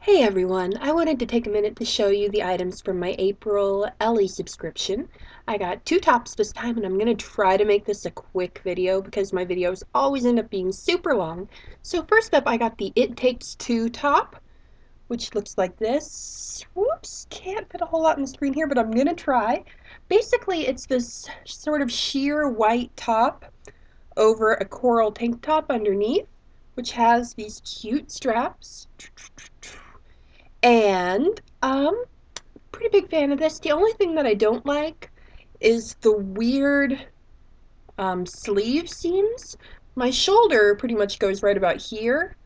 Hey everyone, I wanted to take a minute to show you the items from my April Ellie subscription. I got two tops this time and I'm going to try to make this a quick video because my videos always end up being super long. So first up I got the It Takes Two top, which looks like this. Whoops, can't fit a whole lot on the screen here, but I'm going to try. Basically it's this sort of sheer white top over a coral tank top underneath, which has these cute straps. And pretty big fan of this. The only thing that I don't like is the weird sleeve seams. My shoulder pretty much goes right about here,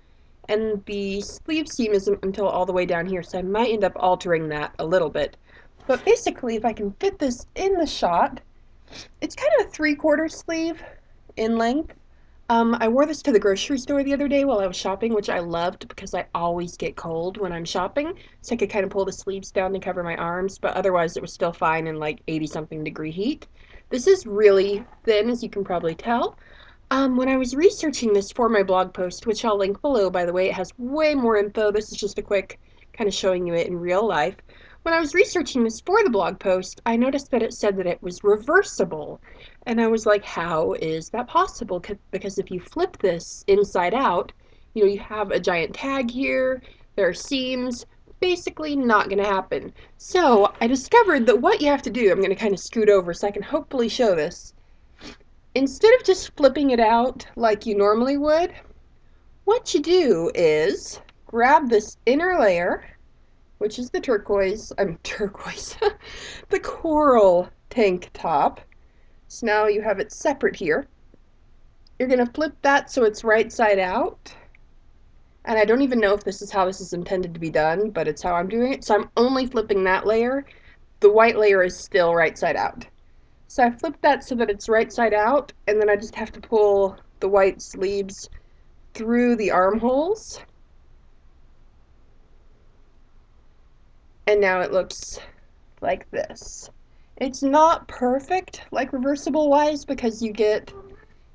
and the sleeve seam isn't until all the way down here, so I might end up altering that a little bit. But basically, if I can fit this in the shot, it's kind of a 3/4 sleeve in length. I wore this to the grocery store the other day while I was shopping, which I loved because I always get cold when I'm shopping, so I could kind of pull the sleeves down to cover my arms, but otherwise it was still fine in like 80-something degree heat. This is really thin, as you can probably tell. When I was researching this for my blog post, which I'll link below, by the way, it has way more info. This is just a quick kind of showing you it in real life. When I was researching this for the blog post, I noticed that it said that it was reversible. And I was like, how is that possible? Because if you flip this inside out, you have a giant tag here, there are seams, basically not going to happen. So I discovered that what you have to do, I'm going to kind of scoot over so I can hopefully show this. Instead of just flipping it out like you normally would, what you do is grab this inner layer, which is the turquoise, the coral tank top. So now you have it separate here. You're going to flip that so it's right side out. And I don't even know if this is how this is intended to be done, but it's how I'm doing it. So I'm only flipping that layer. The white layer is still right side out. So I flipped that so that it's right side out, and then I just have to pull the white sleeves through the armholes. And now it looks like this. It's not perfect, like reversible wise, because you get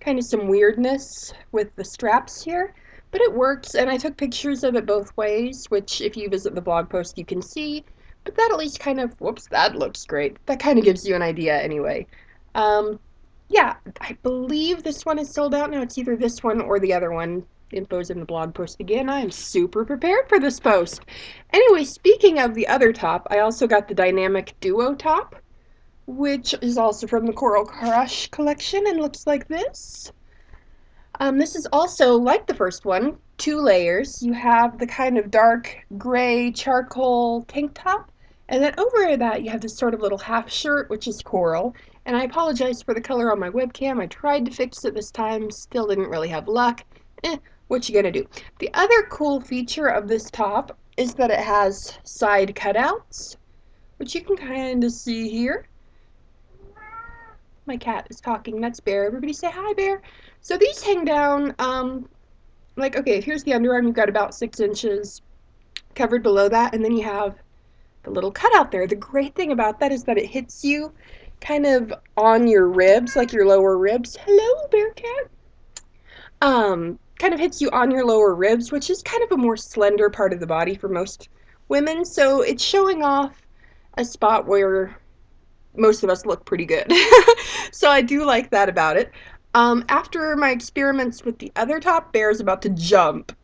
kind of some weirdness with the straps here, but it works, and I took pictures of it both ways, which if you visit the blog post you can see, but that at least kind of, whoops, that looks great. That kind of gives you an idea anyway. Yeah, I believe this one is sold out now. It's either this one or the other one. Info's in the blog post again. I am super prepared for this post. Anyway, speaking of the other top, I also got the Dynamic Duo top, which is also from the Coral Crush collection and looks like this. This is also, like the first one, 2 layers. You have the kind of dark gray charcoal tank top, and then over that you have this sort of little half shirt, which is coral. And I apologize for the color on my webcam. I tried to fix it this time, still didn't really have luck. What you gonna do? The other cool feature of this top is that it has side cutouts, which you can kind of see here. My cat is talking. That's Bear. Everybody say hi, Bear. So these hang down, like, okay, here's the underarm. You've got about 6 inches covered below that, and then you have the little cutout there. The great thing about that is that it hits you kind of on your ribs, like your lower ribs. Hello, Bear Cat. Kind of hits you on your lower ribs, which is kind of a more slender part of the body for most women. So it's showing off a spot where most of us look pretty good. So I do like that about it. After my experiments with the other top, Bear's about to jump.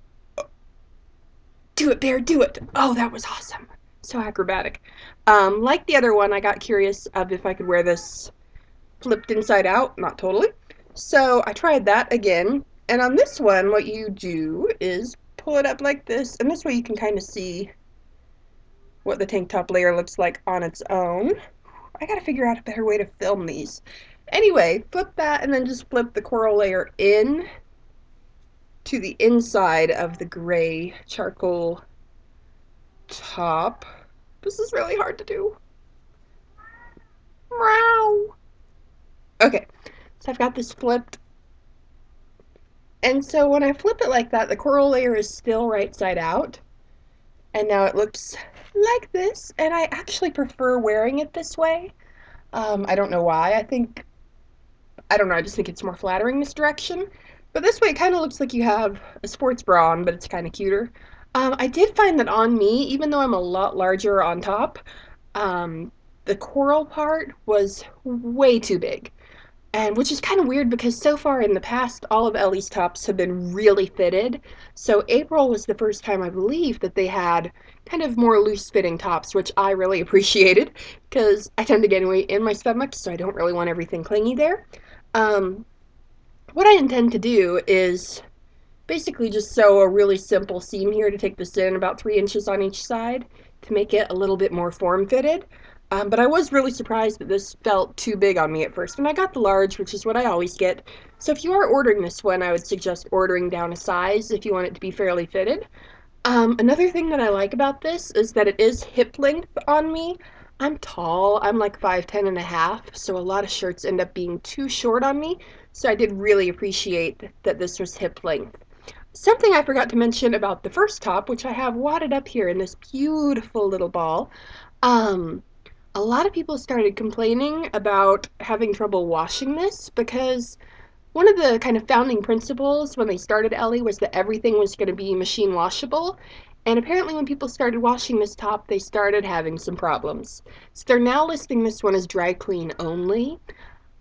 Do it, Bear, do it. Oh, that was awesome. So acrobatic. Like the other one, I got curious of if I could wear this flipped inside out. Not totally. So I tried that again. And on this one, what you do is pull it up like this. And this way you can kind of see what the tank top layer looks like on its own. I gotta figure out a better way to film these. Anyway, flip that and then just flip the coral layer in to the inside of the gray charcoal top. This is really hard to do. Meow. Okay, so I've got this flipped. And so when I flip it like that, the coral layer is still right side out. And now it looks like this, and I actually prefer wearing it this way. I don't know why. I don't know, I just think it's more flattering this direction. But this way it kind of looks like you have a sports bra on, but it's kind of cuter. I did find that on me, even though I'm a lot larger on top, um, the coral part was way too big. And which is kind of weird because so far in the past, all of Ellie's tops have been really fitted. So April was the first time I believe that they had kind of more loose fitting tops, which I really appreciated because I tend to gain weight in my stomach, so I don't really want everything clingy there. Um, what I intend to do is basically just sew a really simple seam here to take this in about 3 inches on each side to make it a little bit more form fitted. But I was really surprised that this felt too big on me at first, and I got the large, which is what I always get. So if you are ordering this one, I would suggest ordering down a size if you want it to be fairly fitted. Another thing that I like about this is that it is hip length on me. I'm tall, I'm like 5'10" and a half, so a lot of shirts end up being too short on me. So I did really appreciate that this was hip length. Something I forgot to mention about the first top, which I have wadded up here in this beautiful little ball. Um, a lot of people started complaining about having trouble washing this because one of the kind of founding principles when they started Ellie was that everything was going to be machine washable. And apparently, when people started washing this top, they started having some problems. So they're now listing this one as dry clean only.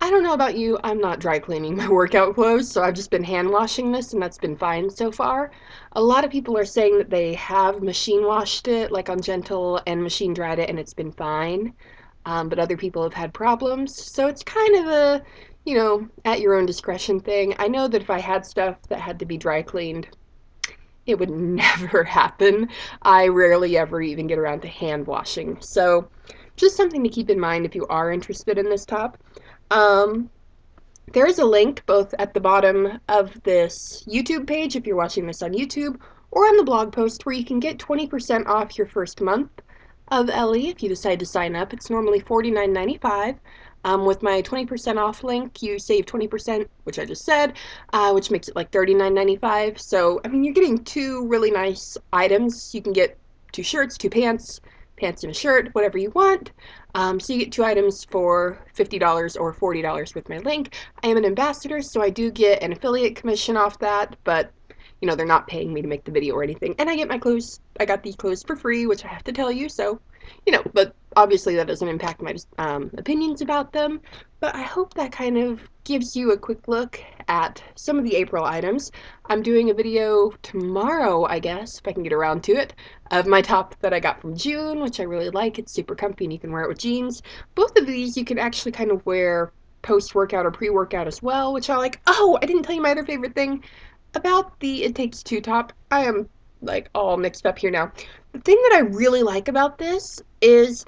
I don't know about you, I'm not dry cleaning my workout clothes, so I've just been hand washing this and that's been fine so far. A lot of people are saying that they have machine washed it, like on Gentle, and machine dried it and it's been fine. But other people have had problems, so it's kind of a, at your own discretion thing. I know that if I had stuff that had to be dry cleaned, it would never happen. I rarely ever even get around to hand washing. So just something to keep in mind if you are interested in this top. Um, there is a link both at the bottom of this YouTube page if you're watching this on YouTube or on the blog post where you can get 20% off your first month of Ellie if you decide to sign up. It's normally $49.95. With my 20% off link, you save 20%, which I just said, which makes it like $39.95. So, I mean, you're getting two really nice items. You can get two shirts, two pants, pants and a shirt, whatever you want. So you get two items for $50 or $40 with my link. I am an ambassador, so I do get an affiliate commission off that, but they're not paying me to make the video or anything. And I get my clothes, I got these clothes for free, which I have to tell you, so, but obviously that doesn't impact my opinions about them. But I hope that kind of gives you a quick look at some of the April items. I'm doing a video tomorrow, I guess, if I can get around to it, of my top that I got from June, which I really like. It's super comfy and you can wear it with jeans. Both of these you can actually kind of wear post-workout or pre-workout as well, which I like. Oh, I didn't tell you my other favorite thing about the It Takes Two top. I am like all mixed up here now. The thing that I really like about this is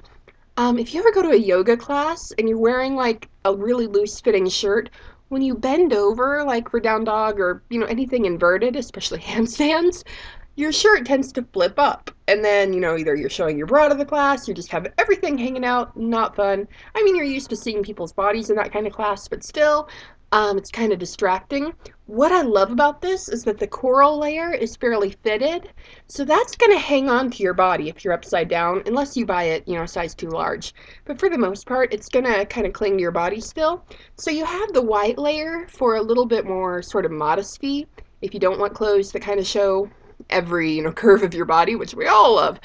if you ever go to a yoga class and you're wearing like a really loose fitting shirt, when you bend over, like for down dog or anything inverted, especially handstands, your shirt tends to flip up. And then, either you're showing your bra to the class, you just have everything hanging out, not fun. I mean, you're used to seeing people's bodies in that kind of class, but still, it's kind of distracting. What I love about this is that the coral layer is fairly fitted, so that's going to hang on to your body if you're upside down, unless you buy it, a size too large. But for the most part, it's going to kind of cling to your body still. So you have the white layer for a little bit more sort of modesty if you don't want clothes that kind of show every curve of your body, which we all love.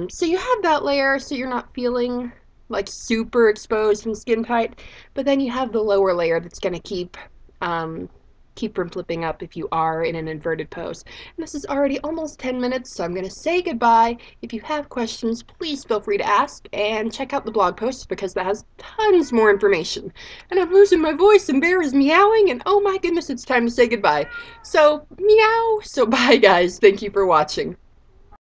So you have that layer so you're not feeling like super exposed and skin tight, but then you have the lower layer that's going to keep from flipping up if you are in an inverted pose. And this is already almost 10 minutes, so I'm going to say goodbye. If you have questions, please feel free to ask and check out the blog post because that has tons more information. And I'm losing my voice and Bear is meowing and oh my goodness, it's time to say goodbye. So meow. So bye guys. Thank you for watching.